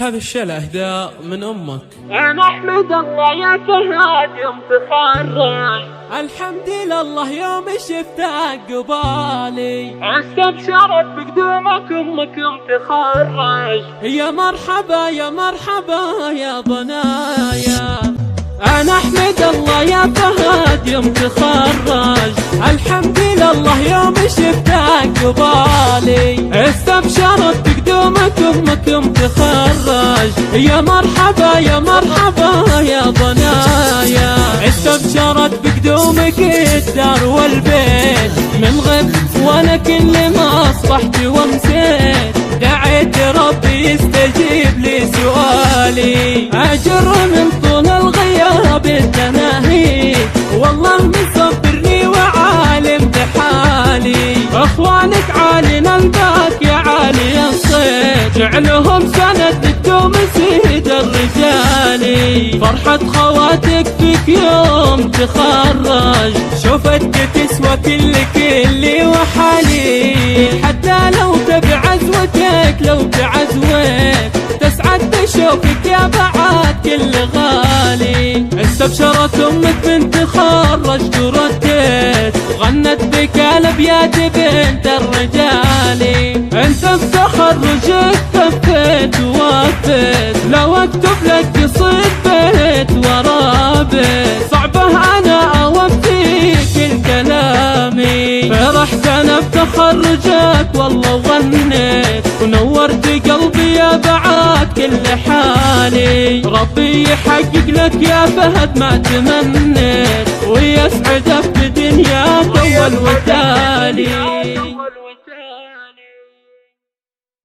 هذا الشيء اهداء من امك. انا احمد الله يا فهد يوم تخرج، الحمد لله يوم شفتك قبالي، استبشرت بقدومك امك يوم تخرج. يا مرحبا يا مرحبا يا ضنايا. انا احمد الله يا فهد يوم تخرج، الحمد لله يوم شفتك قبالي، استبشرت بقدومك امك يوم تخرج. يا مرحبا يا مرحبا يا ضنايا، استبشرت بقدومك الدار والبيت، من غبت وانا كل ما اصبحت وامسيت، دعيت ربي يستجيب لي سؤالي، اجر من طول الغياب التناهي، والله مصبرني وعالم بحالي. اخوانك عالينا الباك يا عالي الصيت، جعلهم سند للدوم سيد الرجالي، فرحة خواتك فيك يوم تخرج، شوفتك تسوى كل وحالي، حتى لو تبي عزوتك لو تعزوك، تسعد بشوفك يا بعد كل غالي. استبشرت امك بنت خرجت ورديت، غنت بك الابيات بنت الرجالي، انت بتخرجك كفيت ووفيت، لو اكتب لك قصيد بيت ورا بيت، صعبه انا اوفي كل كلامي، فرحت انا بتخرجك والله وغنيت، ونورت قلبي يا بعد كل حالي، ربي يحقق لك يا فهد ما تمنيت، ويسعدك بدنياك اول وتالي.